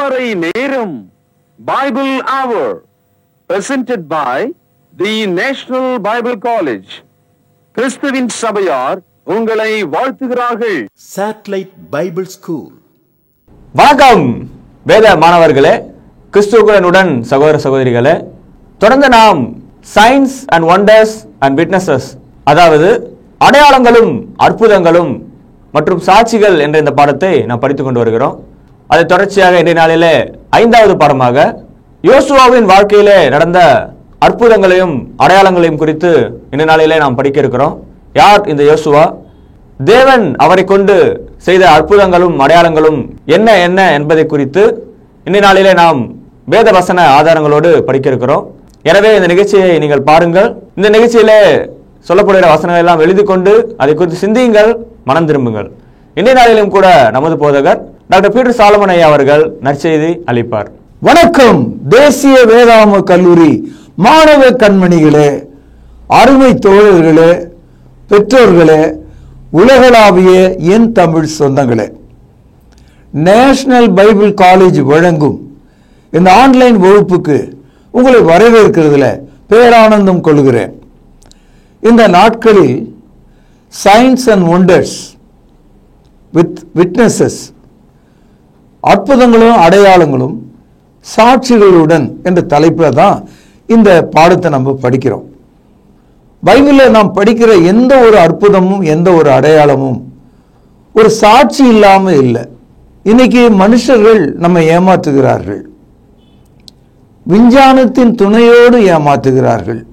காலை நேரம் Bible hour presented by the National Bible College. கிறிஸ்துவின் சபையார் உங்களை வாழ்த்துகிறார்கள். Satellite Bible School. வணக்கம் வேத மாணவர்களே, கிறிஸ்துவுடன் சகோதர சகோதரிகளே, தொடர்ந்து நாம் science and wonders and witnesses, அதாவது அடையாளங்களும் அற்புதங்களும் மற்றும் சாட்சிகள் என்ற இந்த பாடத்தை நாம் படித்துக் கொண்டு வருகிறோம். அதை தொடர்ச்சியாக இன்றைய நாளிலே 5வது பாடமாக யோசுவாவின் வாழ்க்கையிலே நடந்த அற்புதங்களையும் அடையாளங்களையும் குறித்து இன்றைய நாளிலே நாம் படிக்க இருக்கிறோம். யார் இந்த யோசுவா? தேவன் அவரை கொண்டு செய்த அற்புதங்களும் அடையாளங்களும் என்ன என்ன என்பதை குறித்து இன்றைய நாளிலே நாம் வேத வசன ஆதாரங்களோடு படிக்க இருக்கிறோம். எனவே இந்த நிகழ்ச்சியை நீங்கள் பாருங்கள். இந்த நிகழ்ச்சியிலே சொல்லப்படுகிற வசனங்கள் எல்லாம் எழுதி கொண்டு அதை குறித்து சிந்தியுங்கள், மனம் திரும்புங்கள். இன்றைய நாளிலும் கூட நமது போதகர் டாக்டர் பீட்டர் சாலமன் ஐயா அவர்கள் நற்செய்தி அளிப்பார். வணக்கம் தேசிய வேதாம கல்லூரி மாணவ கண்மணிகளே, அருமை தோழர்களே, பெற்றோர்களே, உலகளாவிய என் தமிழ் சொந்தங்களே, நேஷனல் பைபிள் காலேஜ் வழங்கும் இந்த ஆன்லைன் வகுப்புக்கு உங்களை வரவேற்கிறதுல பேரானந்தம் கொள்கிறேன். இந்த நாட்களில் signs and wonders with witnesses, அற்புதங்களும் அடையாளங்களும் சாட்சிகளுடன் என்ற தலைப்பில் தான் இந்த பாடத்தை நம்ம படிக்கிறோம். பைபிளில் நாம் படிக்கிற எந்த ஒரு அற்புதமும் எந்த ஒரு அடையாளமும் ஒரு சாட்சி இல்லாமல் இல்லை. இன்னைக்கு மனுஷர்கள் நம்ம ஏமாற்றுகிறார்கள், விஞ்ஞானத்தின் துணையோடு ஏமாற்றுகிறார்கள்.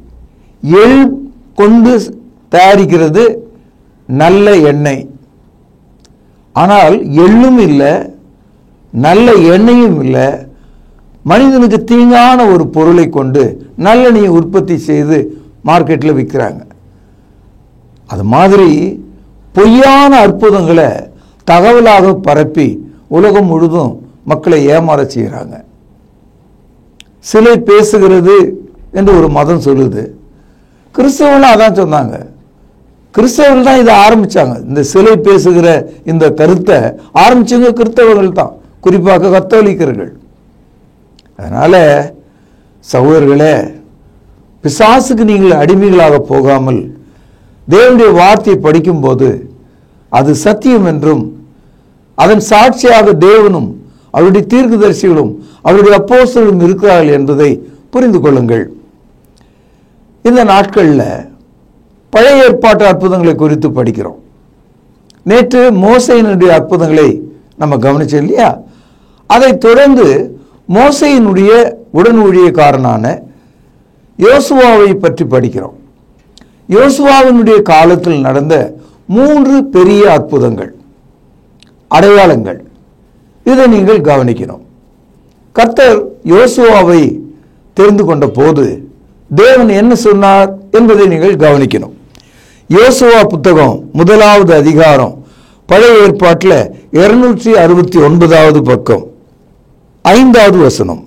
எள் கொண்டு தயாரிக்கிறது நல்ல எண்ணெய், ஆனால் எள்ளும் இல்லை, நல்ல எண்ணெயும் இல்லை. மனிதனுக்கு தீங்கான ஒரு பொருளை கொண்டு நல்லெண்ணெயை உற்பத்தி செய்து மார்க்கெட்டில் விற்கிறாங்க. அது மாதிரி பொய்யான அற்புதங்களை தகவலாக பரப்பி உலகம் முழுதும் மக்களை ஏமாற செய்கிறாங்க. சிலை பேசுகிறது என்று ஒரு மதம் சொல்லுது. கிறிஸ்தவர்களும் அதான் சொன்னாங்க. கிறிஸ்தவர்கள் தான் இதை ஆரம்பித்தாங்க. இந்த சிலை பேசுகிற இந்த கருத்தை ஆரம்பிச்சவங்க கிறிஸ்தவர்கள் தான், குறிப்பாக கத்தோலிக்கர்கள். அதனால் சகோதரர்களே, பிசாசுக்கு நீங்கள் அடிமைகளாக போகாமல் தேவனுடைய வார்த்தையை படிக்கும்போது அது சத்தியம் என்றும் அதன் சாட்சியாக தேவனும் அவருடைய தீர்க்கதரிசிகளும் அவருடைய அப்போஸ்தலரும் இருக்கிறார்கள் என்பதை புரிந்து கொள்ளுங்கள். இந்த நாட்களில் பழைய ஏற்பாட்டு அற்புதங்களை குறித்து படிக்கிறோம். நேற்று மோசேயினுடைய அற்புதங்களை நம்ம கவனிச்சோம் இல்லையா? அதை தொடர்ந்து மோசேயினுடைய உடன் ஊழியக்காரனான யோசுவாவை பற்றி படிக்கிறோம். யோசுவாவினுடைய காலத்தில் நடந்த 3 பெரிய அற்புதங்கள், அடையாளங்கள், இதை நீங்கள் கவனிக்கணும். கர்த்தர் யோசுவாவை தெரிந்து கொண்ட போது தேவன் என்ன சொன்னார் என்பதை நீங்கள் கவனிக்கணும். யோசுவா புத்தகம் 1வது அதிகாரம், பழைய ஏற்பாட்டில் 269வது பக்கம், 5வது வசனம்.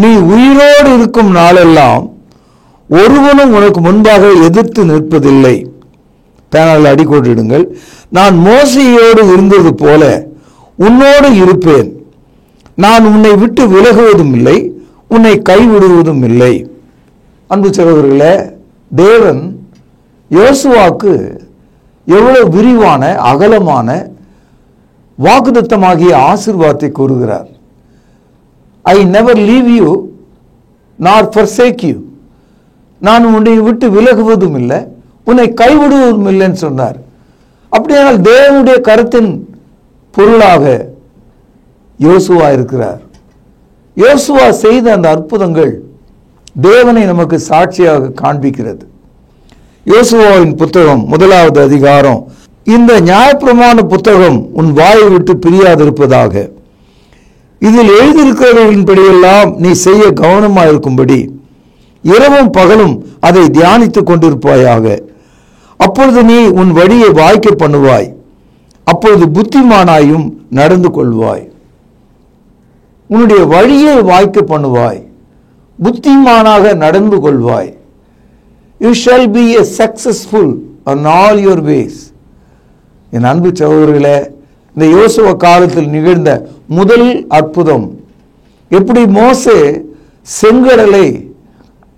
நீ உயிரோடு இருக்கும் நாளெல்லாம் ஒருவனும் உனக்கு முன்பாக எதிர்த்து நிற்பதில்லை. பேனால் அடிக்கோட்டிடுங்கள். நான் மோசேயோடு இருந்தது போல உன்னோடு இருப்பேன். நான் உன்னை விட்டு விலகுவதும் இல்லை, உன்னை கைவிடுவதும் இல்லை. அன்பு சகோதரர்களே, தேவன் யோசுவாக்கு எவ்வளவு விரிவான அகலமான வாக்குத்தத்தமாகிய ஆசீர்வாதத்தை கூறுகிறார். I never leave you nor forsake you. நான் உன்னை விட்டு விலகுவதும் இல்லை, உன்னை கைவிடுவதும் இல்லைன்னு சொன்னார். அப்படியானால் தேவனுடைய கருத்தின் பொருளாக யோசுவா இருக்கிறார். யோசுவா செய்த அந்த அற்புதங்கள் தேவனை நமக்கு சாட்சியாக காண்பிக்கிறது. யோசுவாவின் புத்தகம் 1வது அதிகாரம், இந்த நியாயப்பிரமாண புத்தகம் உன் வாயை விட்டு பிரியாதிருப்பதாக, இதில் எழுதியிருக்கிறவர்களின்படியெல்லாம் நீ செய்ய கவனமாயிருக்கும்படி இரவும் பகலும் அதை தியானித்துக் கொண்டிருப்பாயாக. அப்பொழுது நீ உன் வழியை வாய்க்க பண்ணுவாய், அப்பொழுது புத்திமானாயும் நடந்து கொள்வாய். உன்னுடைய வழியை வாய்க்க பண்ணுவாய், புத்திமானாக நடந்து கொள்வாய். You shall be a successful on all your ways. என் அன்பு சகோதரர்களே, இந்த யோசுவா காலத்தில் நிகழ்ந்த முதல் அற்புதம் எப்படி மோசே செங்கடலை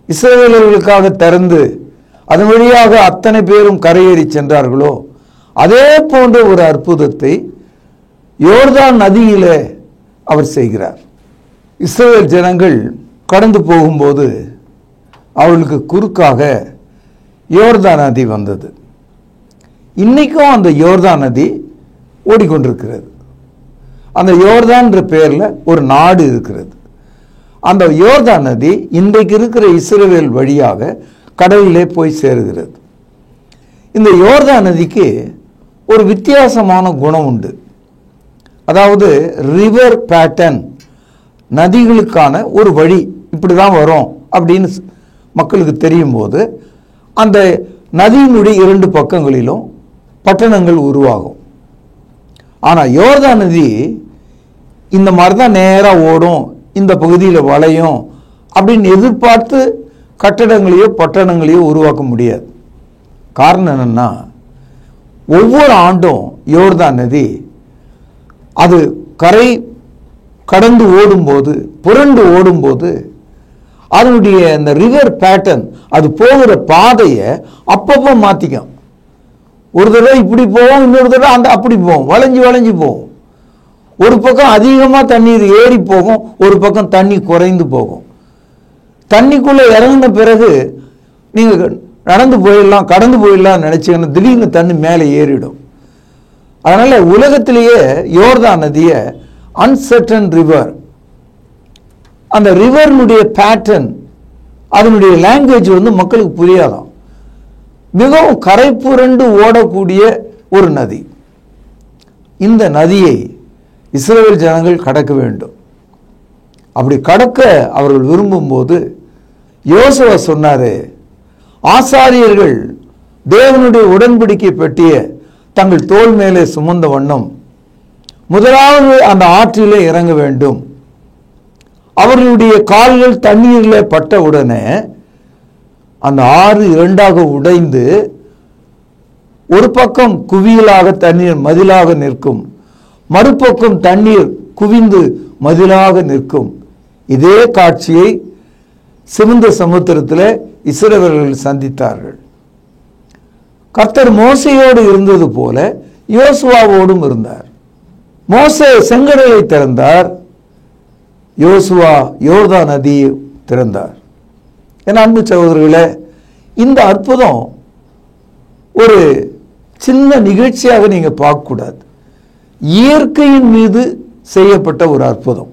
இஸ்ரவேலர்களுக்காக திறந்து அதன் வழியாக அத்தனை பேரும் கரையேறி சென்றார்களோ, அதே போன்ற ஒரு அற்புதத்தை யோர்தான் நதியிலே அவர் செய்கிறார். இஸ்ரவேல் ஜனங்கள் கடந்து போகும்போது அவர்களுக்கு குறுக்காக யோர்தான் நதி வந்தது. இன்னைக்கும் அந்த யோர்தான் நதி ஓடிக்கொண்டிருக்கிறது. அந்த யோர்தான் என்ற பெயர்ல ஒரு நாடு இருக்கிறது. அந்த யோர்தான் நதி இன்றைக்கு இருக்கிற இஸ்ரவேல் வழியாக கடலிலே போய் சேருகிறது. இந்த யோர்தான் நதிக்கு ஒரு வித்தியாசமான குணம் உண்டு. அதாவது ரிவர் பேட்டர்ன், நதிகளுக்கான ஒரு வழி இப்படிதான் வரும் அப்படின்னு மக்களுக்கு தெரியும் போது அந்த நதியினுடைய இரண்டு பக்கங்களிலும் பட்டணங்கள் உருவாகும். ஆனால் யோர்தான் நதி இந்த மாதிரி தான் நேராக ஓடும், இந்த பகுதியில் வளையும் அப்படின்னு எதிர்பார்த்து கட்டடங்களையோ பட்டணங்களையோ உருவாக்க முடியாது. காரணம் என்னன்னா, ஒவ்வொரு ஆண்டும் யோர்தான் நதி அது கரை கடந்து ஓடும்போது, புரண்டு ஓடும்போது அதனுடைய அந்த ரிவர் பேட்டர்ன், அது போகிற பாதையை அப்பப்போ மாற்றிக்கும். ஒரு தடவை இப்படி போவோம், இன்னொரு தடவை அந்த அப்படி போவோம், வளைஞ்சு வளைஞ்சு போவோம். ஒரு பக்கம் அதிகமாக தண்ணீர் ஏறி போகும், ஒரு பக்கம் தண்ணி குறைந்து போகும். தண்ணிக்குள்ளே இறங்கின பிறகு நீங்கள் நடந்து போயிடலாம், கடந்து போயிடலாம் நினச்சிங்கன்னா திடீர்னு தண்ணி மேலே ஏறிடும். அதனால் உலகத்திலேயே யோர்தான் நதியை அன்சர்டன் ரிவர், அந்த ரிவர்னுடைய பேட்டர்ன், அதனுடைய லாங்குவேஜ் மக்களுக்கு புரியாதான். மிகவும் கரை புரண்டு ஓடக்கூடிய ஒரு நதி. இந்த நதியை இஸ்ரவேல் ஜனங்கள் கடக்க வேண்டும். அப்படி கடக்க அவர்கள் விரும்பும் போது யோசுவா சொன்னாரு, ஆசாரியர்கள் தேவனுடைய உடன்படிக்கை பெட்டிய தங்கள் தோள் மேலே சுமந்த வண்ணம் முதலாவது அந்த ஆற்றிலே இறங்க வேண்டும். அவர்களுடைய கால்கள் தண்ணீரில் பட்ட உடனே அந்த ஆறு இரண்டாக உடைந்து ஒரு பக்கம் குவியலாக தண்ணீர் மதிலாக நிற்கும், மறுபக்கம் தண்ணீர் குவிந்து மதிலாக நிற்கும். இதே காட்சியை சிவந்த சமுத்திரத்தில் இஸ்ரவேலர்கள் சந்தித்தார்கள். கர்த்தர் மோசையோடு இருந்தது போல யோசுவாவோடும் இருந்தார். மோசே செங்கடலை திறந்தார், யோசுவா யோர்தான் நதியை திறந்தார். என் அன்பு சகோதரர்களே, இந்த அற்புதம் ஒரு சின்ன நிகழ்ச்சியாக நீங்க பார்க்கக்கூடாது. இயற்கையின் மீது செய்யப்பட்ட ஒரு அற்புதம்.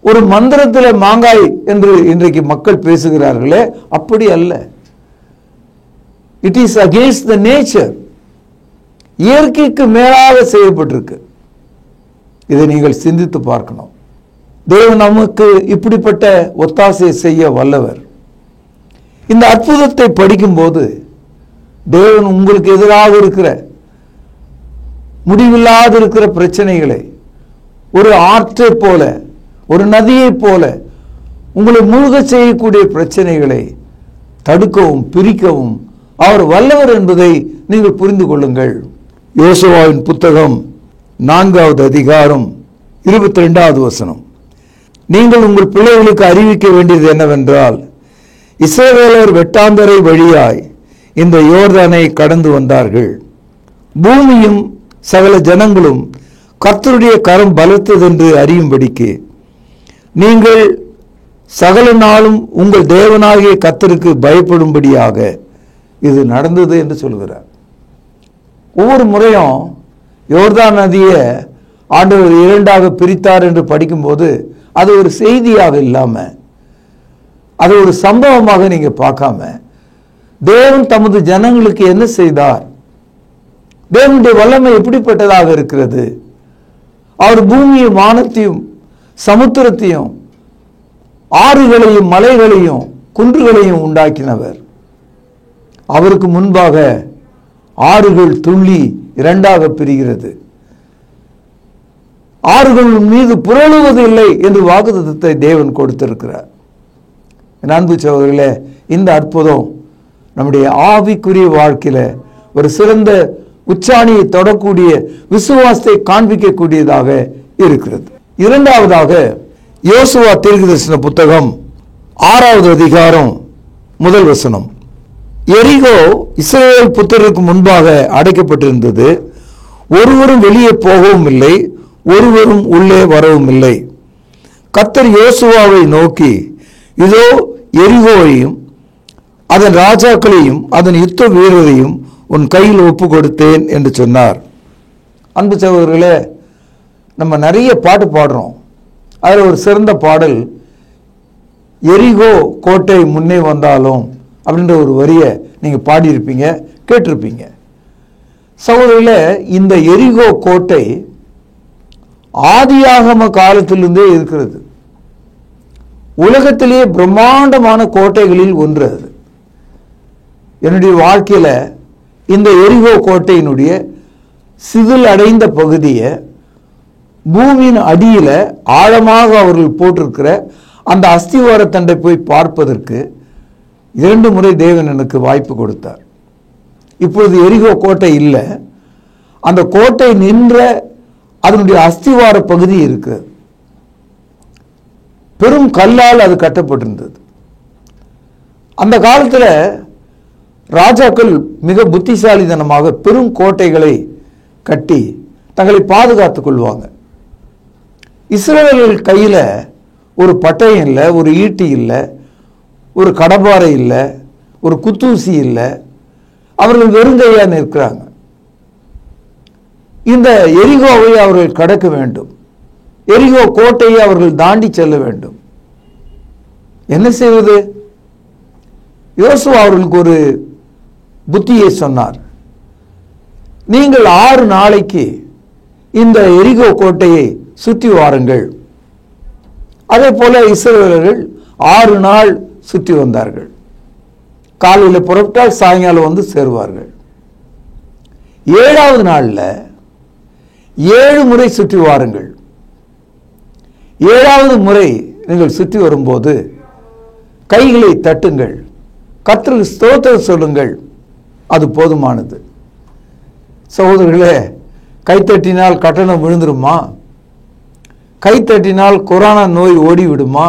ஒரு மந்திரத்தில் மாங்காய் என்று இன்றைக்கு மக்கள் பேசுகிறார்களே, அப்படி அல்ல. It is against the nature. இயற்கைக்கு மேலாக செய்யப்பட்டிருக்கு. இதை நீங்கள் சிந்தித்து பார்க்கணும். தேவன் நமக்கு இப்படிப்பட்ட ஒத்தாசை செய்ய வல்லவர். இந்த அற்புதத்தை படிக்கும்போது தேவன் உங்களுக்கு எதிராக இருக்கிற முடிவில்லாது இருக்கிற பிரச்சனைகளை ஒரு ஆற்றை போல, ஒரு நதியை போல உங்களை மூழ்க செய்யக்கூடிய பிரச்சனைகளை தடுக்கவும் பிரிக்கவும் அவர் வல்லவர் என்பதை நீங்கள் புரிந்து கொள்ளுங்கள். யோசுவாவின் புத்தகம் 4வது அதிகாரம் 22வது வசனம். நீங்கள் உங்கள் பிள்ளைகளுக்கு அறிவிக்க வேண்டியது என்னவென்றால், இஸ்ரவேலர் வெட்டாந்தரை வழியாய் இந்த யோர்தானை கடந்து வந்தார்கள். பூமியும் சகல ஜனங்களும் கர்த்தருடைய கரம் பலத்ததென்று அறியும்படிக்கு நீங்கள் சகல நாளும் உங்கள் தேவனாகிய கர்த்தருக்கு பயப்படும்படியாக இது நடந்தது என்று சொல்கிறார். ஒவ்வொரு முறையும் யோர்தான் நதியை ஆண்டவர் இரண்டாக பிரித்தார் என்று படிக்கும்போது அது ஒரு செய்தியாக இல்லாம, அது ஒரு சம்பவமாக நீங்க பார்க்காம, தேவன் தமது ஜனங்களுக்கு என்ன செய்தார், தேவனுடைய வல்லமை எப்படிப்பட்டதாக இருக்கிறது, அவர் பூமியும் வானத்தையும் சமுத்திரத்தையும் ஆறுகளையும் மலைகளையும் குன்றுகளையும் உண்டாக்கினவர். அவருக்கு முன்பாக ஆறுகள் துள்ளி இரண்டாக பிரிகிறது. ஆறுகள் மீது புரளுவதில்லை என்று வாக்குத்தத்தத்தை தேவன் கொடுத்திருக்கிறார். என் அன்பு சகோதரர்களே, இந்த அற்புதம் நம்முடைய ஆவிக்குரிய வாழ்க்கையில ஒரு சிறந்த உச்சாணியை தொடக்கூடிய விசுவாசத்தை காண்பிக்கக்கூடியதாக இருக்கிறது. இரண்டாவதாக, யோசுவா தீர்க்கதரிசன புத்தகம் 6வது அதிகாரம் 1 வசனம். எரிகோ இஸ்ரவேல் புத்திரருக்கு முன்பாக அடைக்கப்பட்டிருந்தது. ஒருவரும் வெளியே போகவும் இல்லை, ஒருவரும் உள்ளே வரவும் இல்லை. கர்த்தர் யோசுவாவை நோக்கி, இதோ எரிகோவையும் அதன் ராஜாக்களையும் அதன் யுத்த வீரரையும் உன் கையில் ஒப்பு கொடுத்தேன் என்று சொன்னார். அன்பு சகோதரர்களே, நம்ம நிறைய பாட்டு பாடுறோம். அதில் ஒரு சிறந்த பாடல், எரிகோ கோட்டை முன்னே வந்தாலும் அப்படின்ற ஒரு வரியை நீங்கள் பாடியிருப்பீங்க, கேட்டிருப்பீங்க. சகோதரர்களே, இந்த எரிகோ கோட்டை ஆதியாகம காலத்திலிருந்தே இருக்கிறது. உலகத்திலேயே பிரம்மாண்டமான கோட்டைகளில் ஒன்று அது. என்னுடைய வாழ்க்கையில் இந்த எரிகோ கோட்டையினுடைய சிதில் அடைந்த பகுதியை பூமியின் அடியில் ஆழமாக அவர்கள் போட்டிருக்கிற அந்த அஸ்திவாரத்தண்டை போய் பார்ப்பதற்கு 2 முறை தேவன் எனக்கு வாய்ப்பு கொடுத்தார். இப்பொழுது எரிகோ கோட்டை இல்லை, அந்த கோட்டை நின்ற அதனுடைய அஸ்திவார பகுதி இருக்கு. பெரும் கல்லால் அது கட்டப்பட்டிருந்தது. அந்த காலத்தில் ராஜாக்கள் மிக புத்திசாலித்தனமாக பெரும் கோட்டைகளை கட்டி தங்களை பாதுகாத்துக் கொள்வாங்க. இஸ்ரவேலர்கள் கையில் ஒரு பட்டயம் இல்லை, ஒரு ஈட்டி இல்லை, ஒரு கடப்பாறை இல்லை, ஒரு குத்தூசி இல்லை. அவர்கள் வெறுங்கையா நிற்கிறாங்க. இந்த எரிகோவை அவர்கள் கடக்க வேண்டும். எரிகோ கோட்டையை அவர்கள் தாண்டி செல்ல வேண்டும். என்ன செய்வது? யோசுவா அவர்களுக்கு ஒரு புத்தியை சொன்னார். நீங்கள் 6 நாளைக்கு இந்த எரிகோ கோட்டையை சுற்றி வாருங்கள். அதே போல இஸ்ரவேலர்கள் 6 நாள் சுற்றி வந்தார்கள். காலையில் புறப்பட்டால் சாயங்காலம் வந்து சேருவார்கள். 7வது நாளில் 7 முறை சுற்றி வாருங்கள். 7வது முறை நீங்கள் சுற்றி வரும்போது கைகளை தட்டுங்கள், கர்த்தருக்கு ஸ்தோத்திரம் சொல்லுங்கள், அது போதுமானது. சகோதரர்களே, கைத்தட்டினால் கட்டணம் விழுந்துருமா? கைத்தட்டினால் கொரோனா நோய் ஓடிவிடுமா?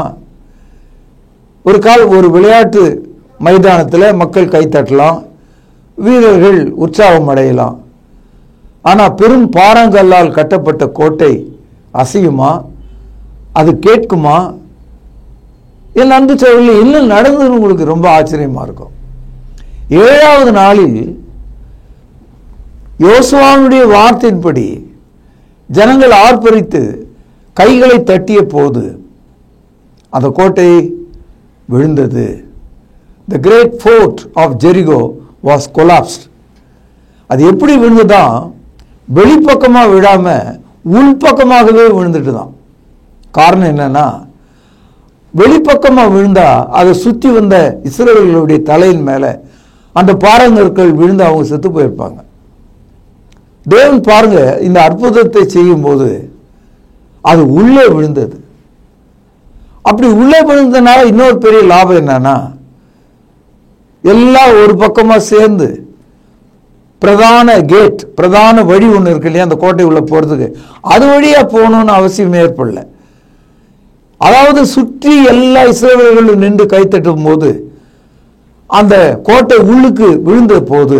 ஒரு விளையாட்டு மைதானத்தில் மக்கள் கைத்தட்டலாம், வீரர்கள் உற்சாகம் அடையலாம். ஆனால் பெரும் பாறாங்கல்லால் கட்டப்பட்ட கோட்டை அசையுமா? அது கேட்குமா? என் அன்பு சகோதரர்களே, என்ன நடந்ததுன்னு உங்களுக்கு ரொம்ப ஆச்சரியமா இருக்கும். 7வது நாளில் யோசுவாவுடைய வார்த்தையின்படி ஜனங்கள் ஆர்ப்பரித்து கைகளை தட்டிய போது அந்த கோட்டை விழுந்தது. The great fort of Jericho was collapsed. அது எப்படி விழுந்ததா? வெளிப்பக்கமாக விழாம உள்பக்கமாகவே விழுந்துட்டு தான். காரணம் என்னன்னா, வெளிப்பக்கமாக விழுந்தா அதை சுற்றி வந்த இஸ்ரவேலர்களுடைய தலையின் மேலே அந்த பாறாங்கற்கள் விழுந்து அவங்க செத்து போயிருப்பாங்க. தேவன் பாருங்க, இந்த அற்புதத்தை செய்யும் போது அது உள்ளே விழுந்தது. அப்படி உள்ளே விழுந்ததுனால இன்னொரு பெரிய லாபம் என்னன்னா, எல்லாம் ஒரு பக்கமாக சேர்ந்து பிரதான கேட், பிரதான வழி ஒன்று இருக்கு இல்லையா, அந்த கோட்டை உள்ள போகிறதுக்கு, அது வழியாக போகணும்னு அவசியம் ஏற்படல. அதாவது சுற்றி எல்லா இஸ்ரவேலர்களும் நின்று கைத்தட்டும் போது அந்த கோட்டை உள்ளுக்கு விழுந்த போது,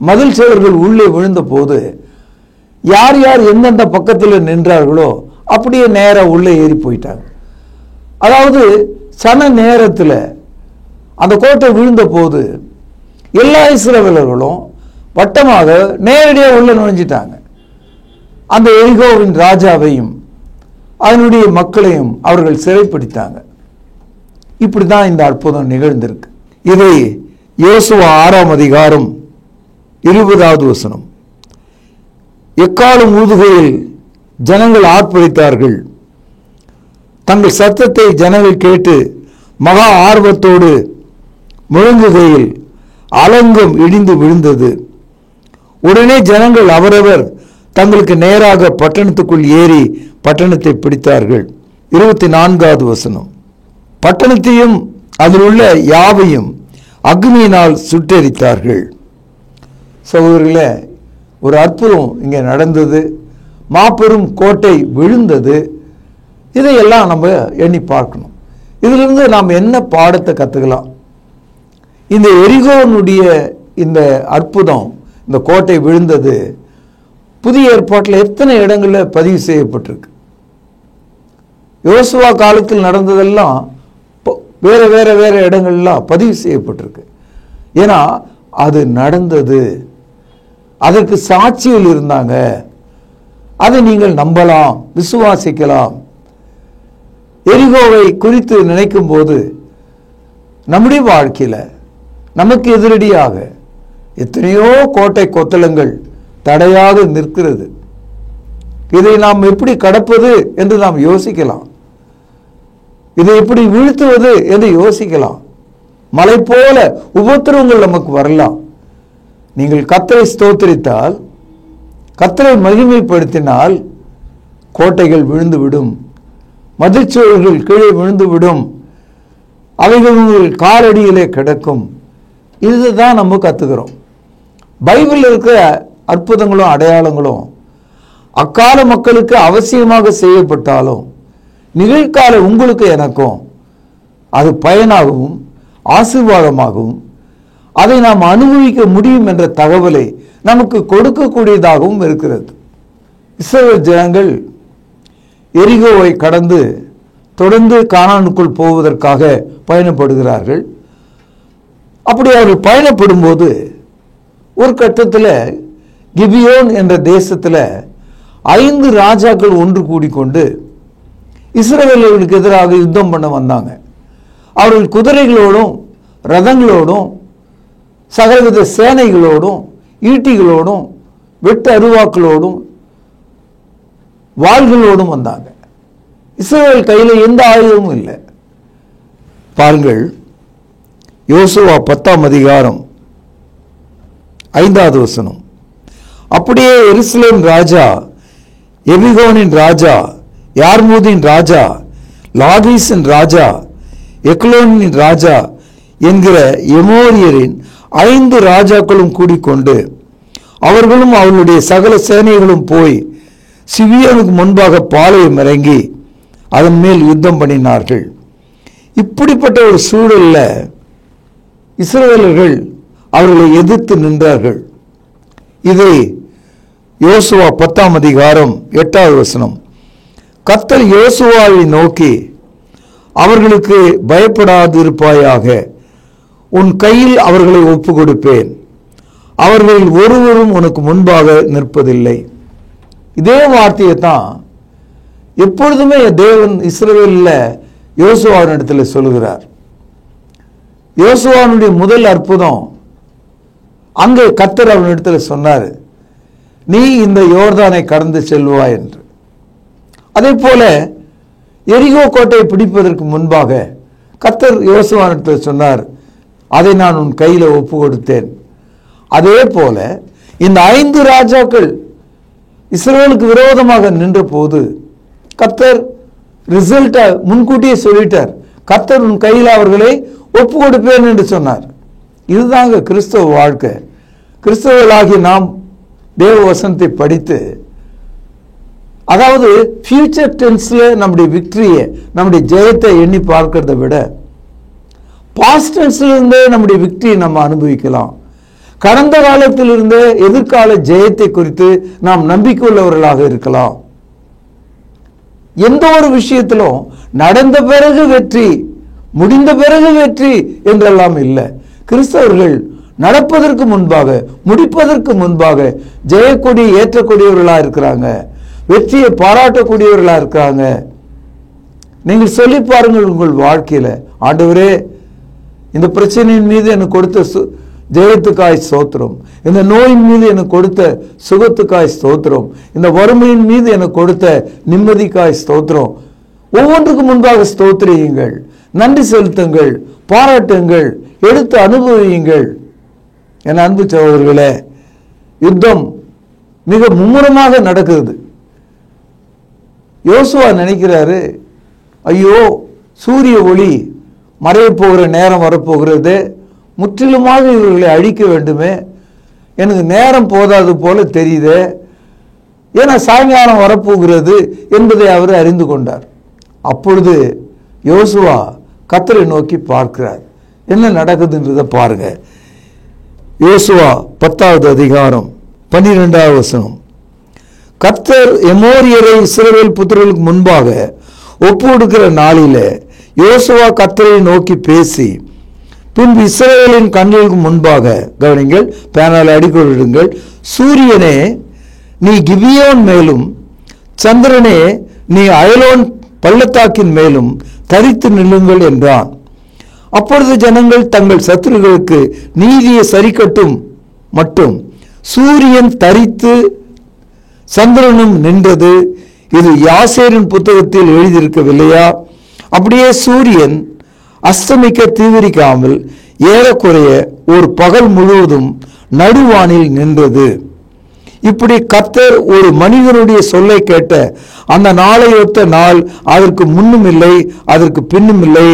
மதில் சுவர்கள் உள்ளே விழுந்த போது, யார் யார் எந்தெந்த பக்கத்தில் நின்றார்களோ அப்படியே நேராக உள்ளே ஏறி போயிட்டாங்க. அதாவது சன நேரத்தில் அந்த கோட்டை விழுந்த போது எல்லா இஸ்ரவேலர்களும் வட்டமாக நேரடியாக உள்ள நுழைஞ்சிட்டாங்க. அந்த எரிகோவின் ராஜாவையும் அதனுடைய மக்களையும் அவர்கள் சிறைப்பிடித்தாங்க. இப்படி தான் இந்த அற்புதம் நிகழ்ந்திருக்கு. இதை யோசுவா 6ஆம் அதிகாரம் 20வது வசனம். எக்காலம் ஊதுகையில் ஜனங்கள் ஆர்ப்பரித்தார்கள். தங்கள் சத்தத்தை ஜனங்கள் கேட்டு மகா ஆர்வத்தோடு முழங்குகையில் அலங்கம் இடிந்து விழுந்தது. உடனே ஜனங்கள் அவரவர் தங்களுக்கு நேராக பட்டணத்துக்குள் ஏறி பட்டணத்தை பிடித்தார்கள். 24வது வசனம். பட்டணத்தையும் அதில் உள்ள யாவையும் அக்னியினால் சுட்டெரித்தார்கள். சகோதரர்களே, ஒரு அற்புதம் இங்கே நடந்தது. மாபெரும் கோட்டை விழுந்தது. இதையெல்லாம் நம்ம எண்ணி பார்க்கணும். இதிலிருந்து நாம் என்ன பாடத்தை கற்றுக்கலாம்? இந்த எரிகோனுடைய இந்த அற்புதம், இந்த கோட்டை விழுந்தது புதிய ஏற்பாட்டில் எத்தனை இடங்களில் பதிவு செய்யப்பட்டிருக்கு. யோசுவா காலத்தில் நடந்ததெல்லாம் வேற வேற வேற இடங்கள்லாம் பதிவு செய்யப்பட்டிருக்கு. ஏன்னா அது நடந்தது, அதற்கு சாட்சிகள் இருந்தாங்க. அதை நீங்கள் நம்பலாம், விசுவாசிக்கலாம். எரிகோவை குறித்து நினைக்கும் போது நம்முடைய வாழ்க்கையில் நமக்கு எதிரடியாக எத்தனையோ கோட்டை கொத்தளங்கள் தடையாக நிற்கிறது. இதை நாம் எப்படி கடப்பது என்று நாம் யோசிக்கலாம். இதை எப்படி வீழ்த்துவது என்று யோசிக்கலாம். மலை போல உபத்திரவங்கள் நமக்கு வரலாம். நீங்கள் கர்த்தரை ஸ்தோத்திரித்தால், கர்த்தரை மகிமைப்படுத்தினால் கோட்டைகள் விழுந்துவிடும், மதிச்சுவர்கள் கீழே விழுந்துவிடும், அவைகள் உங்கள் காலடியிலே கிடக்கும். இதுதான் நம்ம கத்துக்கிறோம். பைபிளில் இருக்கிற அற்புதங்களும் அடையாளங்களும் அக்கால மக்களுக்கு அவசியமாக செய்யப்பட்டாலும் நிகழ்கால உங்களுக்கு எனக்கும் அது பயனாகவும் ஆசீர்வாதமாகவும் அதை நாம் அனுபவிக்க முடியும் என்ற தகவலை நமக்கு கொடுக்கக்கூடியதாகவும் இருக்கிறது. இஸ்ரவேல் ஜனங்கள் எரிகோவை கடந்து தொடர்ந்து கானானுக்குள் போவதற்காக பயணப்படுகிறார்கள். அப்படி அவர்கள் பயணப்படும் போது ஒரு கட்டத்தில் கிபியோன் என்ற தேசத்தில் 5 ராஜாக்கள் ஒன்று கூடிக்கொண்டு இஸ்ரவேலர்களுக்கு எதிராக யுத்தம் பண்ண வந்தாங்க. அவர்கள் குதிரைகளோடும் ரதங்களோடும் சகலவித சேனைகளோடும் ஈட்டிகளோடும் வெட்டு அருவாக்களோடும் வாள்களோடும் வந்தாங்க. இஸ்ரவேல் கையில் எந்த ஆயுதமும் இல்லை. பாருங்கள், யோசுவா 10ஆம் அதிகாரம் 5வது வசனம். அப்படியே எருசலேம் ராஜா, எபிகோனின் ராஜா, யார்மூதின் ராஜா, லாகீசின் ராஜா, எக்லோனின் ராஜா என்கிற எமோரியரின் 5 ராஜாக்களும் கூடிக்கொண்டு அவர்களும் அவர்களுடைய சகல சேனைகளும் போய் சிவியோனுக்கு முன்பாக பாளையம் இறங்கி அதன் மேல் யுத்தம் பண்ணினார்கள். இப்படிப்பட்ட ஒரு சூழலில் இஸ்ரவேலர்கள் அவர்களை எதிர்த்து நின்றார்கள். இதை யோசுவா 10ஆம் அதிகாரம் 8வது வசனம். கர்த்தர் யோசுவாவை நோக்கி, அவர்களுக்கு பயப்படாதிருப்பாயாக, உன் கையில் அவர்களை ஒப்பு கொடுப்பேன், அவர்களில் ஒருவரும் உனக்கு முன்பாக நிற்பதில்லை. இதே வார்த்தையை தான் எப்பொழுதுமே தேவன் இஸ்ரவேலில் யோசுவாவினிடத்தில் சொல்லுகிறார். யோசுவாவுடைய முதல் அற்புதம் அங்கே கர்த்தர் அவனிடத்தில் சொன்னார், நீ இந்த யோர்தானை கடந்து செல்வாய் என்று. அதே போல எரிகோ கோட்டையை பிடிப்பதற்கு முன்பாக கர்த்தர் யோசுவாவினிடத்தில் சொன்னார், அதை நான் உன் கையில் ஒப்பு கொடுத்தேன். அதே போல இந்த 5 ராஜாக்கள் இஸ்ரவேலுக்கு விரோதமாக நின்ற போது கர்த்தர் ரிசல்ட்டை முன்கூட்டியே சொல்லிட்டார். கர்த்தர் உன் கையில் அவர்களை ஒப்பு கொடுப்பேன் என்று சொன்னார். இதுதாங்க கிறிஸ்தவ வாழ்க்கை. கிறிஸ்தவர்களாகி நாம் தேவ வசனத்தை படித்து, அதாவது ஃபியூச்சர் டென்ஸ்ல நம்முடைய விக்டரியை, நம்முடைய ஜெயத்தை எண்ணி பார்க்கிறத விட பாஸ்ட் டென்ஸ்ல இருந்தே நம்முடைய விக்டரியை நம்ம அனுபவிக்கலாம். கடந்த காலத்தில் இருந்த எதிர்கால ஜெயத்தை குறித்து நாம் நம்பிக்கை உள்ளவர்களாக இருக்கலாம். எந்த ஒரு விஷயத்திலும் நடந்த பிறகு வெற்றி, முடிந்த பிறகு வெற்றி என்றெல்லாம் இல்லை. கிறிஸ்தவர்கள் நடப்பதற்கு முன்பாக, முடிப்பதற்கு முன்பாக ஜெயக்கொடி ஏற்றக்கூடியவர்களா இருக்கிறாங்க, வெற்றியை பாராட்டக்கூடியவர்களா இருக்கிறாங்க. நீங்கள் சொல்லி பாருங்கள் உங்கள் வாழ்க்கையில, ஆண்டவரே இந்த பிரச்சனையின் மீது எனக்கு கொடுத்த ஜெயத்துக்காய் ஸ்தோத்திரம், இந்த நோயின் மீது எனக்கு கொடுத்த சுகத்துக்காய் ஸ்தோத்திரம், இந்த வறுமையின் மீது எனக்கு கொடுத்த நிம்மதிக்காய் ஸ்தோத்திரம். ஒவ்வொன்றுக்கு முன்பாக ஸ்தோத்திரியுங்கள், நன்றி செலுத்துங்கள், பாராட்டுங்கள், எடுத்து அனுபவியுங்கள். என் அன்பு சகோதரர்களே, யுத்தம் மிக மும்முரமாக நடக்கிறது. யோசுவா நினைக்கிறாரு, ஐயோ சூரிய ஒளி மறைய போகிற நேரம் வரப்போகிறது, முற்றிலுமாக இவர்களை அழிக்க வேண்டுமே, எனக்கு நேரம் போதாது போல தெரியுது, ஏன்னா சாயங்காலம் வரப்போகிறது என்பதை அவர் அறிந்து கொண்டார். அப்பொழுது யோசுவா கர்த்தரை நோக்கி பார்க்கிறார். என்ன நடக்குதுன்றதை பாருங்க. யோசுவா 10வது அதிகாரம் 12வது வசனம். கர்த்தர் எமோரியரை இஸ்ரவேல் புத்திரர்களுக்கு முன்பாக ஒப்பு கொடுக்கிற நாளிலே யோசுவா கர்த்தரை நோக்கி பேசி, பின்பு இஸ்ரவேலின் கண்களுக்கு முன்பாக, கவனிங்கள், பேனால் அடிக்கொள்ளுங்கள், சூரியனே நீ கிபியோன் மேலும், சந்திரனே நீ அயலோன் பள்ளத்தாக்கின் மேலும் தரித்து நில்லுங்கள் என்றான். அப்பொழுது ஜனங்கள் தங்கள் சத்துருக்களுக்கு நீதியை சரிக்கட்டும் மட்டும் சூரியன் தரித்து சந்திரனும் நின்றது. இது யாசேரின் புத்தகத்தில் எழுதியிருக்கவில்லையா? அப்படியே சூரியன் அஸ்தமிக்க தீவிரிக்காமல் ஏறக்குறைய ஒரு பகல் முழுவதும் நடுவானில் நின்றது. இப்படி கர்த்தர் ஒரு மனிதனுடைய சொல்லை கேட்ட அந்த நாளை ஒத்த நாள் அதற்கு முன்னும் இல்லை, அதற்கு பின்னும் இல்லை.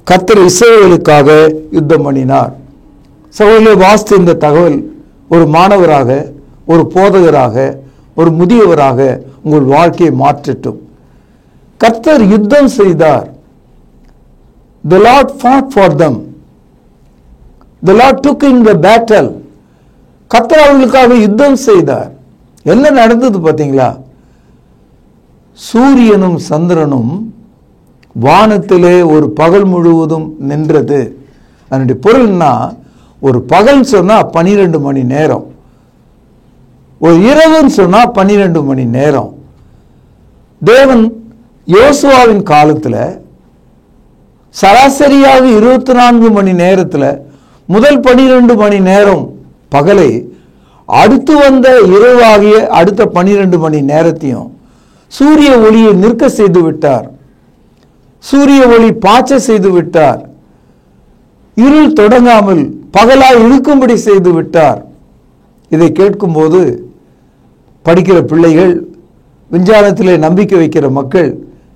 கர்த்தர் இஸ்ரவேலுக்காக யுத்தம் பண்ணினார். சகோதரர்களே, வாஸ்து இந்த தகவல் ஒரு மாணவராக, ஒரு போதகராக, ஒரு முதியவராக உங்கள் வாழ்க்கையை மாற்றட்டும். கர்த்தர் யுத்தம் செய்தார். The Lord fought for them. The Lord took in the battle. கர்த்தர் அவர்களுக்காக யுத்தம் செய்தார். என்ன நடந்தது பார்த்தீங்களா? சூரியனும் சந்திரனும் வானத்திலே ஒரு பகல் முழுவதும் நின்றது. அதனுடைய பொருள்னா, ஒரு பகல் சொன்னா 12 மணி நேரம், ஒரு இரவுன்னு சொன்னா 12 மணி நேரம். தேவன் யோசுவாவின் காலத்தில் சராசரியாக 24 மணி நேரத்தில் முதல் 12 மணி நேரம் பகலை, அடுத்து வந்த இரவாகிய அடுத்த 12 மணி நேரத்தையும் சூரிய ஒளியை நிற்க செய்து விட்டார். சூரிய ஒளி பாய்ச்ச செய்து விட்டார். இருள் தொடங்காமல் பகலாய் இழுக்கும்படி செய்து விட்டார். இதை கேட்கும்போது படிக்கிற பிள்ளைகள், விஞ்ஞானத்திலே நம்பிக்கை வைக்கிற மக்கள்,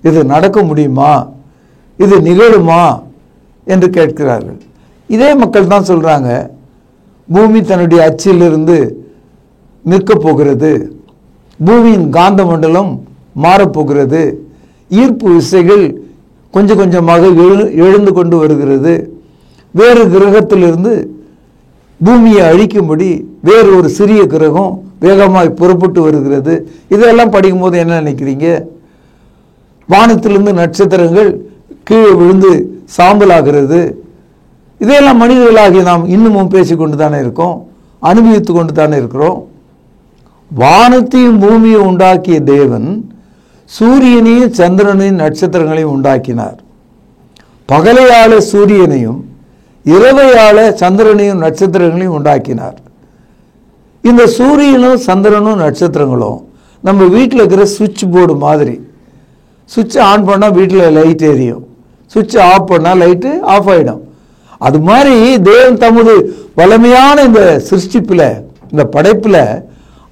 இது நடக்க முடியுமா, இது நிகழுமா என்று கேட்கிறார்கள். இதே மக்கள் தான் சொல்றாங்க, பூமி தன்னுடைய அச்சிலிருந்து நிற்கப் போகிறது, பூமியின் காந்த மண்டலம் மாறப்போகிறது, ஈர்ப்பு விசைகள் கொஞ்சம் கொஞ்சமாக எழுந்து கொண்டு வருகிறது, வேறு கிரகத்திலிருந்து பூமியை அழிக்கும்படி வேறு ஒரு சிறிய கிரகம் வேகமாய் புறப்பட்டு வருகிறது. இதெல்லாம் படிக்கும்போது என்ன நினைக்கிறீங்க? வானத்திலிருந்து நட்சத்திரங்கள் கீழே விழுந்து சாம்பலாகிறது. இதையெல்லாம் மனிதர்களாகி நாம் இன்னமும் பேசிக்கொண்டு தானே இருக்கோம், அனுபவித்து கொண்டு தானே இருக்கிறோம். வானத்தையும் பூமியை உண்டாக்கிய தேவன் சூரியனையும் சந்திரனையும் நட்சத்திரங்களையும் உண்டாக்கினார். பகலையாள சூரியனையும் இரவையாள சந்திரனையும் நட்சத்திரங்களையும் உண்டாக்கினார். இந்த சூரியனும் சந்திரனும் நட்சத்திரங்களும் நம்ம வீட்டில் இருக்கிற சுவிட்ச் போர்டு மாதிரி. சுவிட்ச் ஆன் பண்ணால் வீட்டில் லைட் எரியும், சுவிட்ச் ஆஃப் பண்ணால் லைட்டு ஆஃப் ஆகிடும். அது மாதிரி தேவன் தமது வலிமையான இந்த சிருஷ்டிப்பில், இந்த படைப்பில்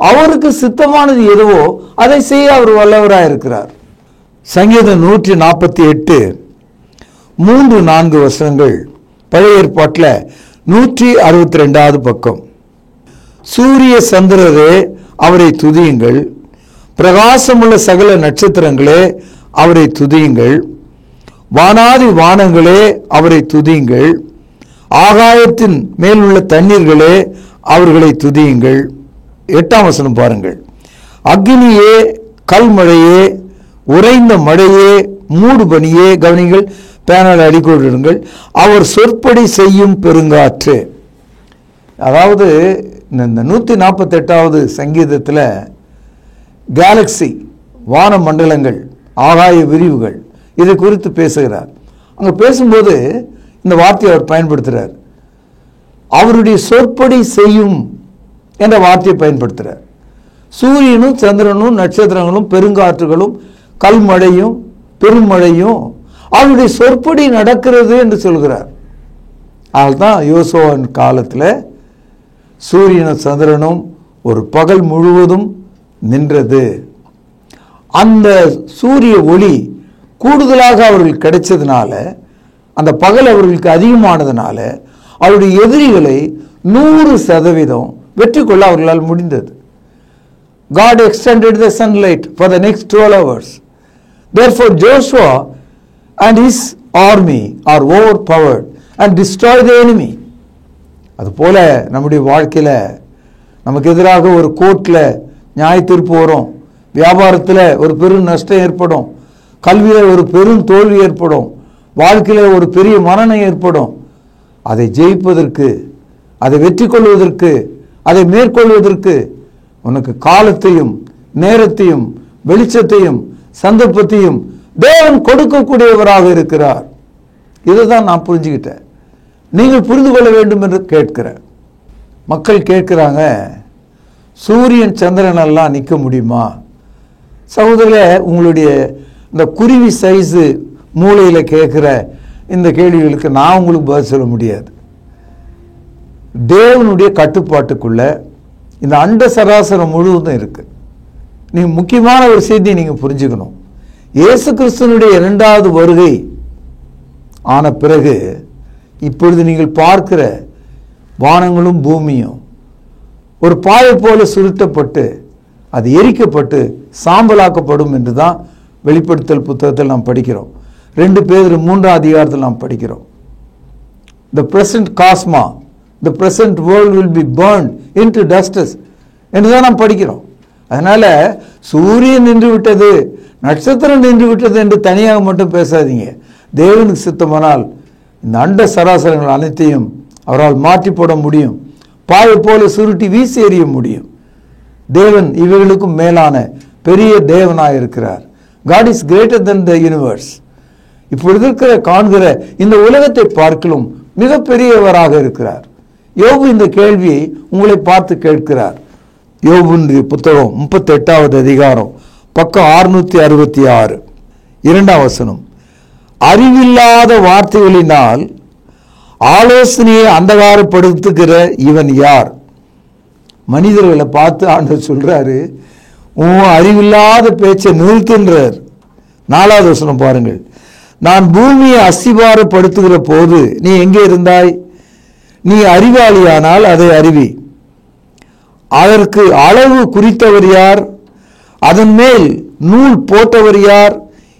அவருக்கு சித்தமானது எதுவோ அதை செய்ய அவர் வல்லவராக இருக்கிறார். சங்கீதம் 148 3-4 வசனங்கள், பழைய ஏற்பாட்டில் 162வது பக்கம். சூரிய சந்திரரே அவரை துதியுங்கள், பிரகாசமுள்ள சகல நட்சத்திரங்களே அவரை துதியுங்கள், வானாதி வானங்களே அவரை துதியுங்கள், ஆகாயத்தின் மேலுள்ள தண்ணீர்களே அவர்களை துதியுங்கள். 8ஆம் வசனம் பாருங்கள். அக்னியே, கல்மழையே, உறைந்த மழையே, மூடு பனியே, கவனிங்கள், பேனல் அடிக்கொள்ளுங்கள், அவர் சொற்படி செய்யும் பெருங்காற்று. அதாவது இந்த 148வது சங்கீதத்தில் கேலக்சி, வான மண்டலங்கள், ஆகாய விரிவுகள், இதை குறித்து பேசுகிறார். அங்கே பேசும்போது இந்த வார்த்தையை அவர் பயன்படுத்துகிறார். அவருடைய சொற்படி செய்யும் என்ற வார்த்தையை பயன்படுத்துகிறார். சூரியனும் சந்திரனும் நட்சத்திரங்களும் பெருங்காற்றுகளும் கல்மழையும் பெருமழையும் அவருடைய சொற்படி நடக்கிறது என்று சொல்கிறார். அதுதான் யோசுவாவின் காலத்தில் சூரியனும் சந்திரனும் ஒரு பகல் முழுவதும் நின்றது. அந்த சூரிய ஒளி கூடுதலாக அவர்களுக்கு கிடைச்சதுனால, அந்த பகல் அவர்களுக்கு அதிகமானதுனால அவருடைய எதிரிகளை 100% வெற்றி கொள்ள அவர்களால் முடிந்தது. God extended the sunlight for the next 12 hours. Therefore Joshua and his army are overpowered and destroy the enemy. அதுபோல நம்முடைய வாழ்க்கையில நமக்கு எதிராக ஒரு கோர்ட்ல நியாய தீர்ப்பு வரும், வியாபாரத்தில் ஒரு பெரும் நஷ்டம் ஏற்படும், கல்வியில் ஒரு பெரும் தோல்வி ஏற்படும், வாழ்க்கையில் ஒரு பெரிய மரணம் ஏற்படும். அதை ஜெயிப்பதற்கு, அதை வெற்றி கொள்வதற்கு, அதை மேற்கொள்வதற்கு உனக்கு காலத்தையும் நேரத்தையும் வெளிச்சத்தையும் சந்தர்ப்பத்தையும் தேவன் கொடுக்கக்கூடியவராக இருக்கிறார். இதுதான் நான் புரிஞ்சுக்கிட்டேன். நீங்கள் புரிந்து கொள்ள வேண்டும் என்று கேட்கிறேன். மக்கள் கேட்கிறாங்க, சூரியன் சந்திரன் எல்லாம் நிற்க முடியுமா? சகோதரர்களே, உங்களுடைய இந்த குருவி சைஸு மூளையில் கேட்குற இந்த கேள்விகளுக்கு நான் உங்களுக்கு பதில் சொல்ல முடியாது. தேவனுடைய கட்டுப்பாட்டுக்குள்ள இந்த அண்ட சராசரம் முழுவதும் இருக்கு. நீங்க முக்கியமான ஒரு செய்தியை நீங்க புரிஞ்சுக்கணும். இயேசு கிறிஸ்துவனுடைய இரண்டாவது வருகை ஆன பிறகு இப்பொழுது நீங்கள் பார்க்கிற வானங்களும் பூமியும் ஒரு பாயை போல சுருட்டப்பட்டு அது எரிக்கப்பட்டு சாம்பலாக்கப்படும் என்று தான் வெளிப்படுத்தல் புத்தகத்தில் நாம் படிக்கிறோம். 2 பேதுரு 3ஆம் அதிகாரத்தில் நாம் படிக்கிறோம். The present cosma, the present world will be burned into dust என்று தான் நாம் படிக்கிறோம். அதனால சூரியன் நின்று விட்டது, நட்சத்திரம் நின்று விட்டது என்று தனியாக மட்டும் பேசாதீங்க. தேவனுக்கு சித்தமானால் இந்த அண்ட சராசரங்கள் அனைத்தையும் அவரால் மாற்றி போட முடியும், பாயை போல சுருட்டி வீசி எறிய முடியும். தேவன் இவைகளுக்கும் மேலான பெரிய தேவனாய் இருக்கிறார். God is greater than the universe. இப்பொழுது இருக்கிற காண்கிற இந்த உலகத்தை பார்க்கலும் மிக பெரியவராக இருக்கிறார். யோபு இந்த கேள்வியை உங்களை பார்த்து கேட்கிறார். யோபுடைய புத்தகம் 38வது அதிகாரம் பக்கம் 666 2ஆம் வசனம். அறிவில்லாத வார்த்தைகளினால் ஆலோசனையை அந்தகாரப்படுத்துகிற இவன் யார்? மனிதர்களை பார்த்து ஆண்டவர் சொல்றாரு, உன் அறிவில்லாத பேச்சை நிறுத்துன்றார். 4வது வசனம் பாருங்கள். நான் பூமியை அஸ்திபாரப்படுத்துகிற போது நீ எங்கே இருந்தாய்? நீ அறிவாளியானால் அதை அறிவி. அதற்கு அளவு குறித்தவர் யார்? அதன் மேல் நூல் போட்டவர் யார்?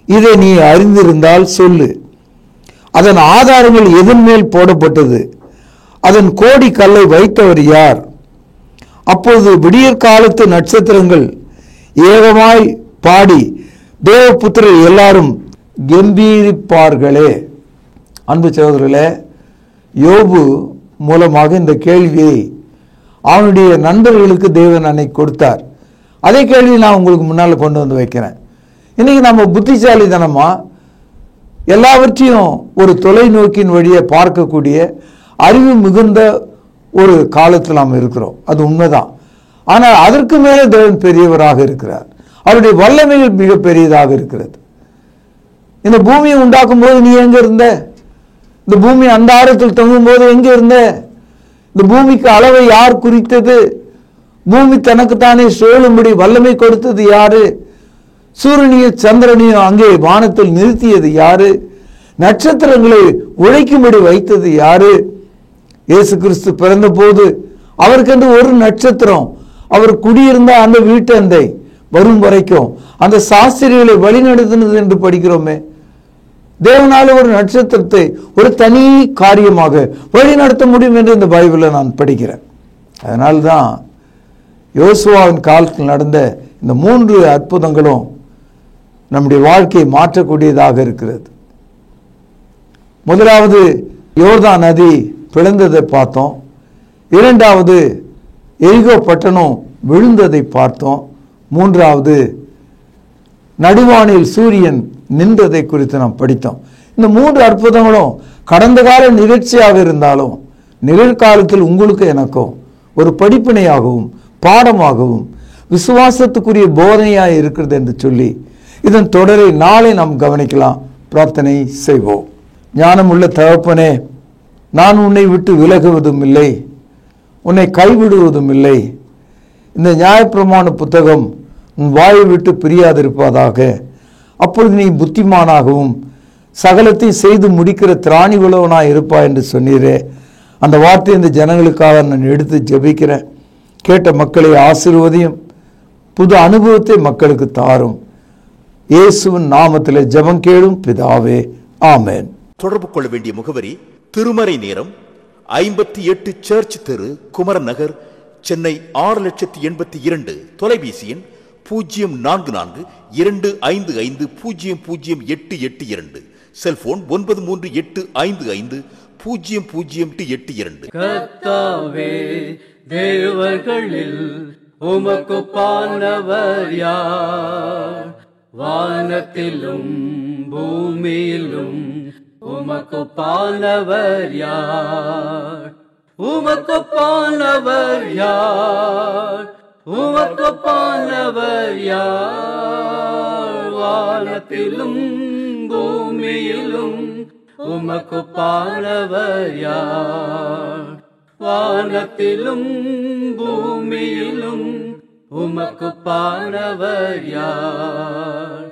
இதை நீ அறிந்திருந்தால் சொல்லு. அதன் ஆதாரங்கள் எதன் மேல் போடப்பட்டது? அதன் கோடி கல்லை வைத்தவர் யார்? அப்போது விடியற் காலத்து நட்சத்திரங்கள் ஏகமாய் பாடி தேவபுத்திரர் எல்லாரும் கம்பீரிப்பார்களே. அன்பு சகோதரர்களே, யோபு மூலமாக இந்த கேள்வியை அவனுடைய நண்பர்களுக்கு தேவன் அன்னைக்கு கொடுத்தார். அதே கேள்வி நான் உங்களுக்கு முன்னால் கொண்டு வந்து வைக்கிறேன். இன்னைக்கு நம்ம புத்திசாலித்தனமா எல்லாவற்றையும் ஒரு தொலைநோக்கின் வழியை பார்க்கக்கூடிய அறிவு மிகுந்த ஒரு காலத்தில் நாம் இருக்கிறோம். அது உண்மைதான். ஆனால் அதற்கு மேலே தேவன் பெரியவராக இருக்கிறார். அவருடைய வல்லமைகள் மிக பெரியதாக இருக்கிறது. இந்த பூமியை உண்டாக்கும் போது நீ எங்க இருந்த? இந்த பூமி அந்த ஆழத்தில் தங்கும் போது எங்க இருந்த? இந்த பூமிக்கு அளவை யார் குறித்தது? பூமி தனக்குத்தானே சுழலும்படி வல்லமை கொடுத்தது யாரு? சூரியனையும் சந்திரனையும் அங்கே வானத்தில் நிறுத்தியது யாரு? நட்சத்திரங்களை உழைக்கும்படி வைத்தது யாரு? இயேசு கிறிஸ்து பிறந்த போது அவருக்கென்று ஒரு நட்சத்திரம், அவர் குடியிருந்த அந்த வீட்டந்தை வரும் வரைக்கும் அந்த சாஸ்திரிகளை வழிநடத்தினது என்று படிக்கிறோமே. தேவனால ஒரு நட்சத்திரத்தை ஒரு தனி காரியமாக வழிநடத்த முடியும் என்று இந்த பைபிளை நான் படிக்கிறேன். அதனால்தான் யோசுவாவின் காலத்தில் நடந்த இந்த 3 அற்புதங்களும் நம்முடைய வாழ்க்கையை மாற்றக்கூடியதாக இருக்கிறது. முதலாவது யோர்தான் நதி பிளந்ததை பார்த்தோம். 2வது எரிகோ பட்டணம் விழுந்ததை பார்த்தோம். 3வது நடுவானில் சூரியன் நின்றதை குறித்து நாம் படித்தோம். இந்த 3 அற்புதங்களும் கடந்த கால நிகழ்ச்சியாக இருந்தாலும் நிகழ்காலத்தில் உங்களுக்கு எனக்கும் ஒரு படிப்பினையாகவும் பாடமாகவும் விசுவாசத்துக்குரிய போதனையாக இருக்கிறது என்று சொல்லி இதன் தொடரை நாளை நாம் கவனிக்கலாம். பிரார்த்தனை செய்வோம். ஞானமுள்ள தகப்பனே, நான் உன்னை விட்டு விலகுவதும் இல்லை, உன்னை கைவிடுவதும் இல்லை. இந்த நியாயப்பிரமாண புத்தகம் உன் வாயை விட்டு பிரியாதிருப்பதாக. அப்பொழுது நீ புத்திமானாகவும் சகலத்தையும் செய்து முடிக்கிற திராணி உள்ளவனாய் இருப்பாய் என்று சொன்னீரே. அந்த வார்த்தை இந்த ஜனங்களுக்காக நான் எடுத்து ஜெபிக்கிறேன். கேட்ட மக்களை ஆசீர்வதியும், புது அனுபவத்தை மக்களுக்கு தாரும். இயேசுவின் நாமத்திலே ஜெபம் கேளும் பிதாவே, ஆமென். தொடர்பு கொள்ள வேண்டிய முகவரி: திருமறை நேரம், 58 சர்ச் தெரு, குமரன் நகர், சென்னை 6,82,000. தொலைபேசி எண் 0442550082. செல்போன் 9385500882. கர்த்தாவே, தேவர்களில் உமக்குப்பானவர் யார்? வானத்திலும் பூமியிலும் உமக்குப்பானவர் யார்? உமக்குப்பானவர் யார்? உமக்குப்பானவர் யார்? வானத்திலும் பூமியிலும் உமக்குப்பானவர் யார்? வானத்திலும் பூமியிலும் உமக்குப்பானவர் யார்?